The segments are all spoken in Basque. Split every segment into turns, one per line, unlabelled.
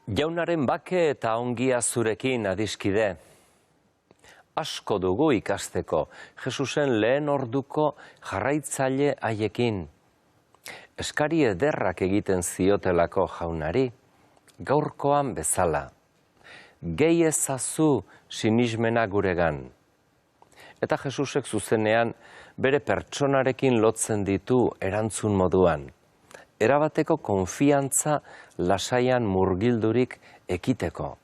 Jaunaren bake eta ongia zurekin adiskide. Asko dugu ikasteko, Jesusen lehen orduko jarraitzaile haiekin. Eskari ederrak egiten ziotelako jaunari, gaurkoan bezala. Gehi ezazu sinismena guregan. Eta Jesusek zuzenean bere pertsonarekin lotzen ditu erantzun moduan. Erabateko konfiantza lasaian murgildurik ekiteko.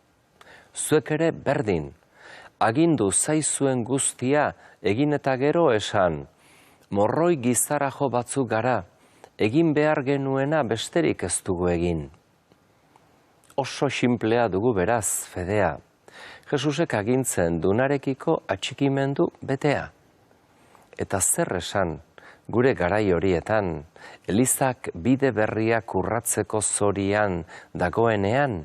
Zuek ere berdin, agindu zaizuen guztia egin eta gero esan, morroi gizarajo batzuk gara, egin behar genuena besterik ez dugu egin. Oso sinplea dugu beraz, fedea. Jesusek agintzen dunarekiko atxikimendu betea. Eta zer esan, gure garai horietan, Elizak bide berriak urratzeko zorian dagoenean?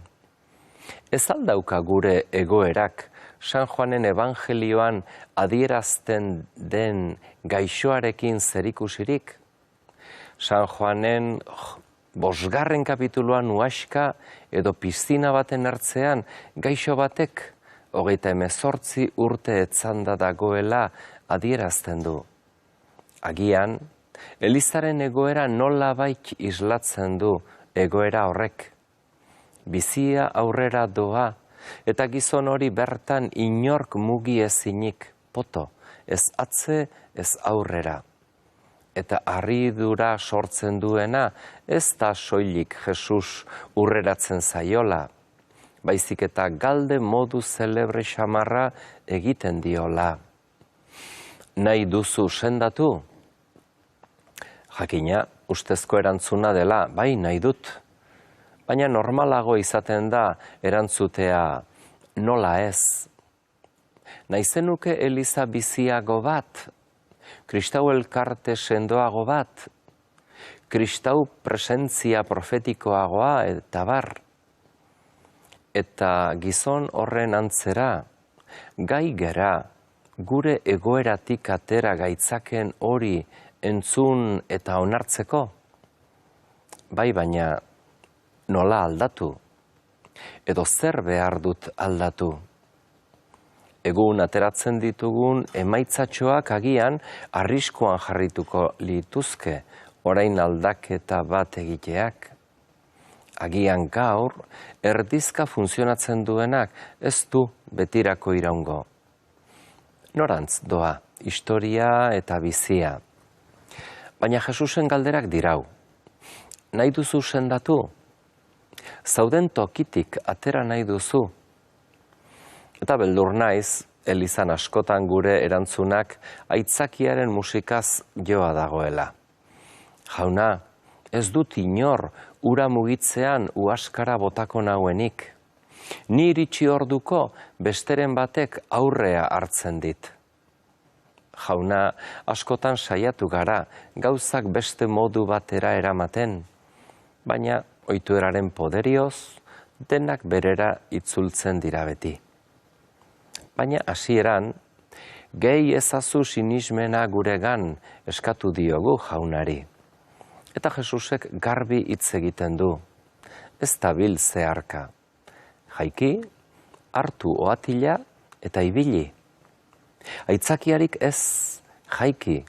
Ez aldauka gure egoerak, San Juanen evangelioan adierazten den gaixoarekin zerikusirik? San Juanen 5. kapituluan uaxka edo piztina baten hartzean gaixo batek 38 urte etzanda dagoela adierazten du. Agian, Elizaren egoera nolabait islatzen du egoera horrek. Bizia aurrera doa, eta gizon hori bertan inork mugi ezinik, poto, ez atze, ez aurrera. Eta harridura sortzen duena, ez da soilik Jesus urreratzen zaiola, baizik eta galde modu zelebre xamarra egiten diola. Nahi duzu sendatu? Jakina, ustezko erantzuna dela, bai nahi dut. Baina normalago izaten da erantzutea nola ez. Naizenuke Eliza biziago bat, kristau elkarte sendoago bat, kristau presentzia profetikoagoa eta bar. Eta gizon horren antzera, gai gera, gure egoeratik atera gaitzaken hori entzun eta onartzeko? Bai, baina nola aldatu? Edo zer behar dut aldatu? Egun ateratzen ditugun emaitzatxoak agian arriskuan jarrituko lituzke orain aldaketa bat egiteak. Agian gaur erdizka funtzionatzen duenak ez du betirako iraungo. Norantz doa, historia eta bizia. Baina Jesusen galderak dirau. Nahi duzu sendatu? Zauden tokitik atera nahi duzu? Eta beldur naiz, Elizan askotan gure erantzunak aitzakiaren musikaz joa dagoela. Jauna, ez dut inor ura mugitzean uaskara botako nauenik. Ni iritsi orduko besteren batek aurrea hartzen dit. Jauna, askotan saiatu gara, gauzak beste modu batera eramaten, baina ohitueraren poderioz, denak berera itzultzen dira beti. Baina hasieran, gehi ezazu sinismena guregan eskatu diogu jaunari. Eta Jesusek garbi hitz egiten du, ez dabil zeharka. Jaiki, hartu oatila eta ibili. Aitzakiarik ez, jaiki,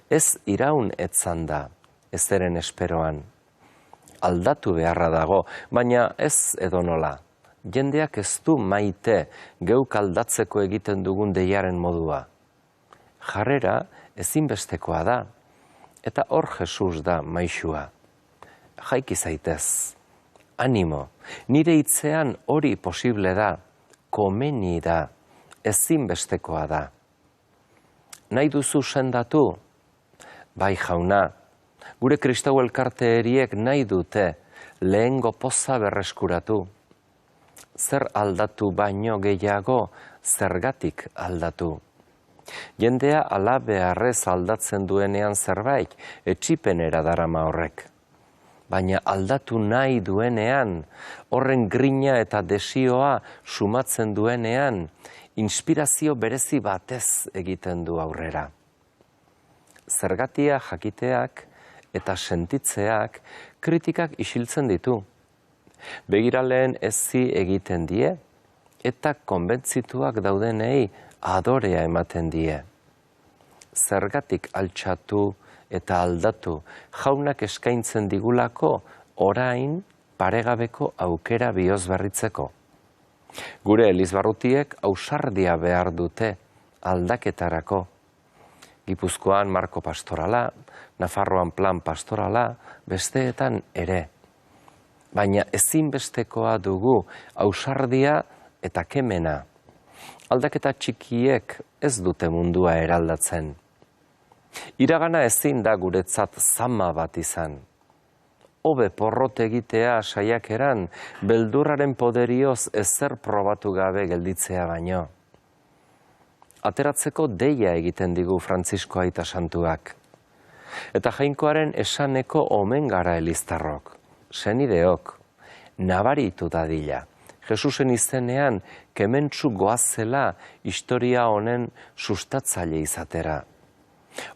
ez iraun etzanda, ez eren esperoan. Aldatu beharra dago, baina ez edonola. Jendeak ez du maite geuk aldatzeko egiten dugun deiaren modua. Jarrera ezinbestekoa da, eta hor Jesus da maixua. Jaiki zaitez, animo, nire hitzean hori posible da, komeni da, ezinbestekoa da. Nahi duzu sendatu? Bai jauna, gure kristau elkarte eriek nahi dute lehengo poza berreskuratu. Zer aldatu baino gehiago, zergatik aldatu. Jendea ala beharrez aldatzen duenean zerbait, etsipenera darama horrek. Baina aldatu nahi duenean, horren grina eta desioa sumatzen duenean, inspirazio berezi batez egiten du aurrera. Zergatia jakiteak eta sentitzeak kritikak isiltzen ditu. Begiraleen ezi egiten die, eta konbentzituak daudenei adorea ematen die. Zergatik altxatu eta aldatu jaunak eskaintzen digulako orain paregabeko aukera bihotz berritzeko. Gure elizbarrutiek ausardia behar dute aldaketarako. Gipuzkoan marko pastorala, Nafarroan plan pastorala, besteetan ere. Baina ezinbestekoa dugu ausardia eta kemena. Aldaketa txikiek ez dute mundua eraldatzen. Iragana ezin da guretzat zama bat izan. Hobe porrot egitea saiakeran, beldurraren poderioz ezer probatu gabe gelditzea baino. Ateratzeko deia egiten digu Frantzisko Aita Santuak. Eta Jainkoaren esaneko omen gara eliztarrok, senideok, nabaritu dadila. Jesusen izenean kementsu goazela historia honen sustatzaile izatera.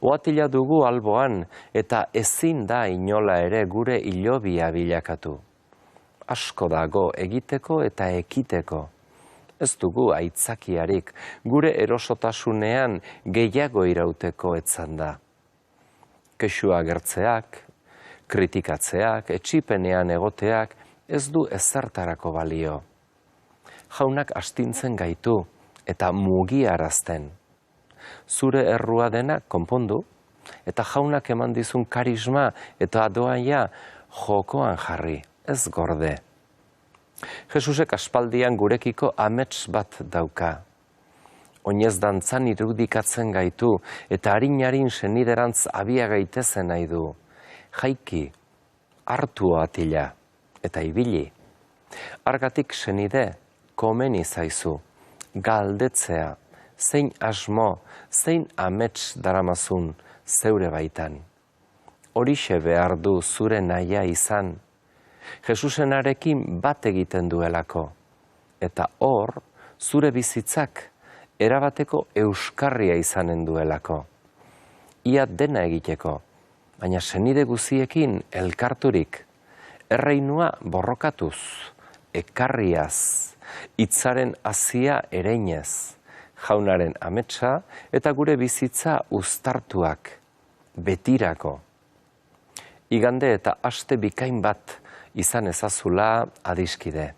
Oatila dugu alboan eta ezin da inola ere gure hilobia bilakatu. Asko dago egiteko eta ekiteko. Ez dugu aitzakiarik gure erosotasunean gehiago irauteko etzan da. Kexua agertzeak, kritikatzeak, etsipenean egoteak ez du ezertarako balio. Jaunak astintzen gaitu eta mugiarazten. Zure errua dena konpondu eta jaunak eman dizun karisma eta adoaia jokoan jarri, ez gorde. Jesusek aspaldian gurekiko amets bat dauka. Oinez dantzan irudikatzen gaitu eta harin seniderantz abia gaitezen nahi du. Jaiki, hartu atila eta ibili. Argatik senide, komeni zaizu, galdetzea, zein asmo, zein amets daramazun zeure baitan. Horixe behar du zure nahia izan, Jesusenarekin bat egiten duelako, eta hor zure bizitzak erabateko euskarria izanen duelako. Ia dena egiteko, baina senide guziekin elkarturik, erreinua borrokatuz, ekarriaz, hitzaren hazia ereinez, jaunaren ametsa eta gure bizitza uztartuak, betirako. Igande eta aste bikain bat izan ezazula adiskide.